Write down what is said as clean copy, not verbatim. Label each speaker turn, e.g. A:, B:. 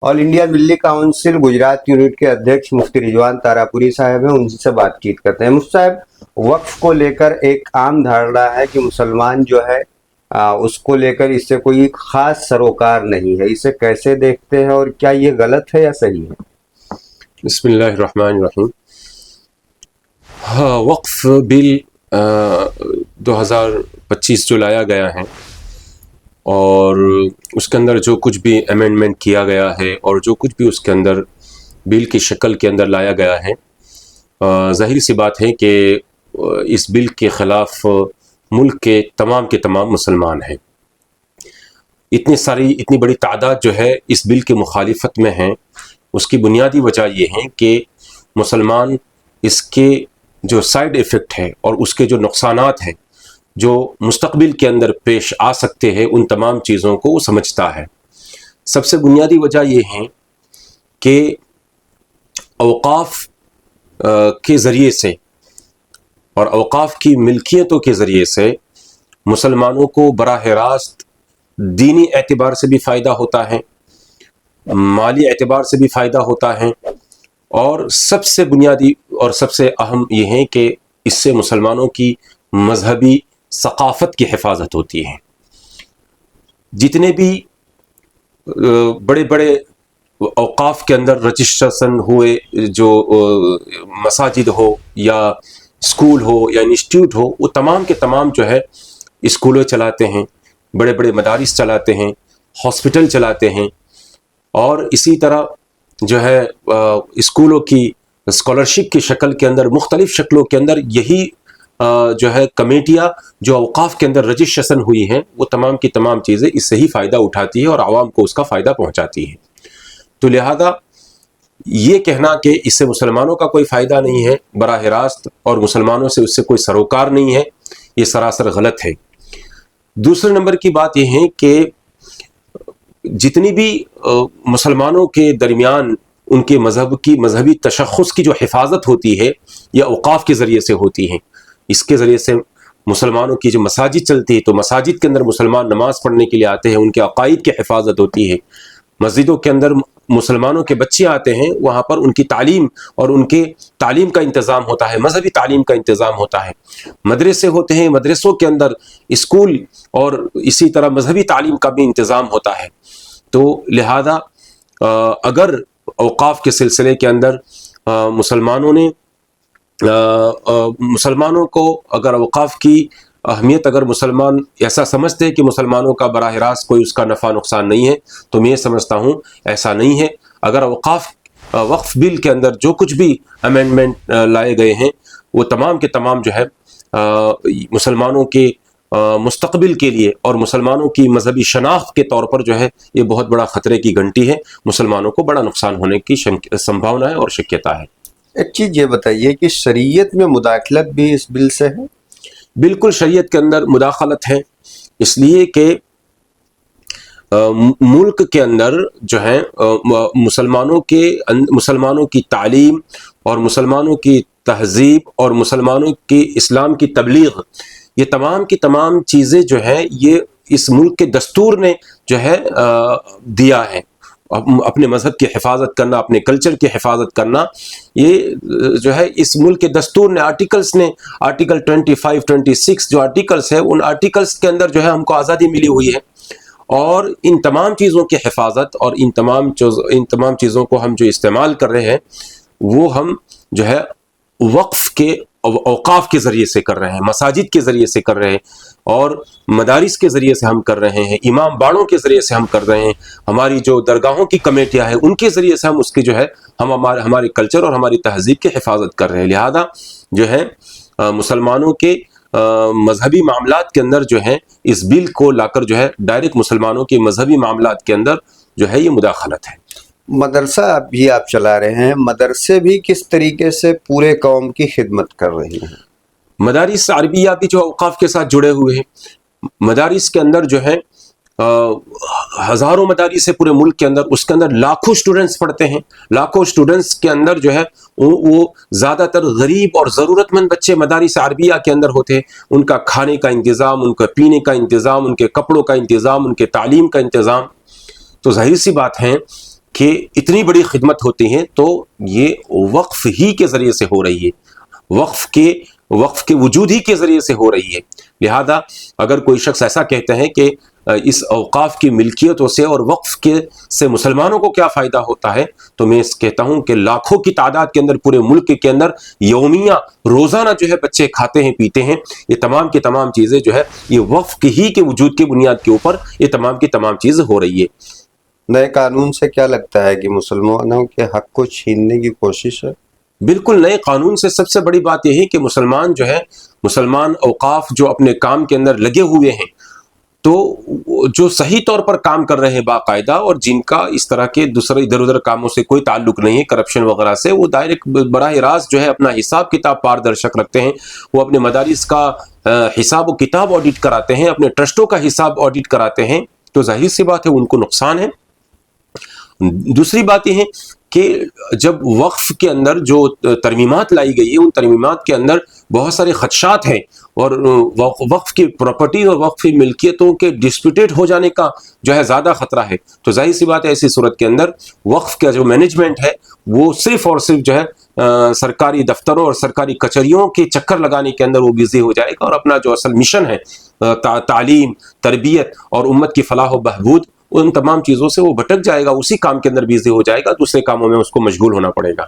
A: All India मिल्ली council Gujarat unit के अध्यक्ष मुफ्ती रिजवान तारापुरी साहब हैं, उनसे बातचीत करते हैं। मुफ्ती साहब, वक्फ को लेकर एक आम धारणा है कि मुसलमान जो है उसको लेकर इससे कोई खास सरोकार नहीं है, इसे कैसे देखते हैं और क्या ये गलत है या सही है?
B: बिस्मिल्लाहिर्रहमानिर्रहीम। हाँ, वक्फ बिल 2025 जो लाया गया है और उसके अंदर जो कुछ भी अमेंडमेंट किया गया है और जो कुछ भी उसके अंदर बिल की शक्ल के अंदर लाया गया है, ज़ाहिर सी बात है कि इस बिल के ख़िलाफ़ मुल्क के तमाम मुसलमान हैं। इतनी बड़ी तादाद जो है इस बिल की मुखालिफत में हैं। उसकी बुनियादी वजह ये है कि मुसलमान इसके जो साइड इफ़ेक्ट है और उसके जो नुकसानात हैं जो मुस्तक़बिल के अंदर पेश आ सकते हैं, उन तमाम चीज़ों को वो समझता है। सबसे बुनियादी वजह ये है कि औक़ाफ़ के ज़रिए से और औक़ाफ़ की मिल्कियतों के ज़रिए से मुसलमानों को बराह रास्त दीनी एतबार से भी फ़ायदा होता है, माली एतबार से भी फ़ायदा होता है, और सबसे बुनियादी और सबसे अहम ये है कि इससे मुसलमानों की मजहबी सक़ाफ़त की हिफाजत होती है। जितने भी बड़े बड़े औक़ाफ़ के अंदर रजिस्ट्रेशन हुए जो मसाजिद हो या स्कूल हो या इंस्टीट्यूट हो, वो तमाम के तमाम जो है स्कूलों चलाते हैं, बड़े बड़े मदारिस चलाते हैं, हॉस्पिटल चलाते हैं, और इसी तरह जो है स्कूलों की स्कॉलरशिप की शक्ल के अंदर, मुख्तलिफ़ शक्लों के अंदर यही जो है कमेटियाँ जो औक़ाफ़ के अंदर रजिस्ट्रेशन हुई हैं, वो तमाम की तमाम चीज़ें इससे ही फ़ायदा उठाती है और आवाम को उसका फ़ायदा पहुँचाती है। तो लिहाजा ये कहना कि इससे मुसलमानों का कोई फ़ायदा नहीं है बराह रास्त और मुसलमानों से उससे कोई सरोकार नहीं है, ये सरासर गलत है। दूसरे नंबर की बात यह है कि जितनी भी मुसलमानों के दरमियान उनके मजहबी तशख़्ख़ुस की जो हिफाजत होती है, यह औक़ाफ़ के ज़रिए से होती है। इसके ज़रिए से मुसलमानों की जो मसाजिद चलती है, तो मसाजिद के अंदर मुसलमान नमाज़ पढ़ने के लिए आते हैं, उनके अक़ाइद की हिफाजत होती है। मस्जिदों के अंदर मुसलमानों के बच्चे आते हैं, वहाँ पर उनकी तालीम और उनके तालीम का इंतज़ाम होता है, मजहबी तालीम का इंतज़ाम होता है। मदरसे होते हैं, मदरसों के अंदर स्कूल और इसी तरह मजहबी तालीम का भी इंतज़ाम होता है। तो लिहाजा अगर औक़ाफ़ के सिलसिले के अंदर मुसलमानों को अगर औक़ाफ़ की अहमियत, अगर मुसलमान ऐसा समझते हैं कि मुसलमानों का बराह रास्त कोई उसका नफ़ा नुकसान नहीं है, तो मैं समझता हूँ ऐसा नहीं है। अगर वक्फ बिल के अंदर जो कुछ भी अमेंडमेंट लाए गए हैं, वो तमाम के तमाम जो है मुसलमानों के मुस्तक़बिल के लिए और मुसलमानों की मजहबी शनाख्त के तौर पर जो है ये बहुत बड़ा ख़तरे की घंटी है। मुसलमानों को बड़ा नुकसान होने की संभावना है और शक्यता है।
A: एक चीज़ ये बताइए कि शरीयत में मुदाखलत भी इस बिल से है?
B: बिल्कुल, शरीयत के अंदर मुदाखलत है, इसलिए कि मुल्क के अंदर जो है मुसलमानों की तालीम और मुसलमानों की तहज़ीब और मुसलमानों की इस्लाम की तबलीग, ये तमाम की तमाम चीज़ें जो है ये इस मुल्क के दस्तूर ने जो है दिया है। अपने मज़हब की हिफाजत करना, अपने कल्चर की हिफाजत करना, ये जो है इस मुल्क के दस्तूर ने आर्टिकल 25, 26 जो आर्टिकल्स है, उन आर्टिकल्स के अंदर जो है हमको आज़ादी मिली हुई है, और इन तमाम चीज़ों की हिफाजत और इन तमाम चीज़ों को हम जो इस्तेमाल कर रहे हैं, वो हम जो है वक्फ के औक़ाफ़ के ज़रिए से कर रहे हैं, मसाजिद के ज़रिए से कर रहे हैं, और मदारिस के ज़रिए से हम कर रहे हैं, इमाम बाड़ों के ज़रिए से हम कर रहे हैं, हमारी जो दरगाहों की कमेटियाँ हैं उनके ज़रिए से हम उसकी जो है हमारे कल्चर और हमारी तहज़ीब की हिफाजत कर रहे हैं। लिहाजा जो है मुसलमानों के मजहबी मामलात के अंदर जो है इस बिल को लाकर जो है डायरेक्ट मुसलमानों के मजहबी मामलात के अंदर जो है ये मुदाखलत है।
A: मदरसा भी आप चला रहे हैं, मदरसे भी किस तरीके से पूरे कौम की खिदमत कर रही हैं?
B: मदारिस अरबिया भी जो औक़ाफ़ के साथ जुड़े हुए हैं, मदारिस के अंदर जो है हज़ारों मदारिस है पूरे मुल्क के अंदर, उसके अंदर लाखों स्टूडेंट्स पढ़ते हैं। लाखों स्टूडेंट्स के अंदर जो है वो ज़्यादातर गरीब और ज़रूरतमंद बच्चे मदारिस अरबिया के अंदर होते हैं। उनका खाने का इंतज़ाम, उनका पीने का इंतज़ाम, उनके कपड़ों का इंतज़ाम, उनके तालीम का इंतज़ाम, तो ज़ाहिर सी बात है کہ اتنی بڑی خدمت ہوتی ہے تو یہ وقف ہی کے ذریعے سے ہو رہی ہے، وقف کے وجود ہی کے ذریعے سے ہو رہی ہے۔ لہذا اگر کوئی شخص ایسا کہتا ہے کہ اس اوقاف کی ملکیتوں سے اور وقف کے سے مسلمانوں کو کیا فائدہ ہوتا ہے، تو میں کہتا ہوں کہ لاکھوں کی تعداد کے اندر پورے ملک کے اندر یومیہ روزانہ جو ہے بچے کھاتے ہیں پیتے ہیں، یہ تمام کی تمام چیزیں جو ہے یہ وقف ہی کے وجود کی بنیاد کے اوپر یہ تمام کی تمام چیزیں ہو رہی ہے۔
A: نئے قانون سے کیا لگتا ہے کہ مسلمانوں کے حق کو چھیننے کی کوشش ہے؟
B: بالکل، نئے قانون سے سب سے بڑی بات یہ ہے کہ مسلمان اوقاف جو اپنے کام کے اندر لگے ہوئے ہیں، تو جو صحیح طور پر کام کر رہے ہیں باقاعدہ، اور جن کا اس طرح کے دوسرے ادھر ادھر کاموں سے کوئی تعلق نہیں ہے، کرپشن وغیرہ سے، وہ ڈائریکٹ براہ راست جو ہے اپنا حساب کتاب پاردرشک رکھتے ہیں، وہ اپنے مدارس کا حساب و کتاب آڈٹ کراتے ہیں، اپنے ٹرسٹوں کا حساب آڈٹ کراتے ہیں، تو ظاہر سی بات ہے ان کو نقصان ہے۔ دوسری بات یہ ہے کہ جب وقف کے اندر جو ترمیمات لائی گئی ہے، ان ترمیمات کے اندر بہت سارے خدشات ہیں، اور وقف کی پراپرٹی اور وقف کی ملکیتوں کے ڈسپیوٹیڈ ہو جانے کا جو ہے زیادہ خطرہ ہے، تو ظاہر سی بات ہے ایسی صورت کے اندر وقف کا جو مینجمنٹ ہے وہ صرف اور صرف جو ہے سرکاری دفتروں اور سرکاری کچہریوں کے چکر لگانے کے اندر وہ بزی ہو جائے گا، اور اپنا جو اصل مشن ہے تعلیم، تربیت اور امت کی فلاح و بہبود، ان تمام چیزوں سے وہ بھٹک جائے گا، اسی کام کے اندر بزی ہو جائے گا، دوسرے کاموں میں اس کو مشغول ہونا پڑے گا۔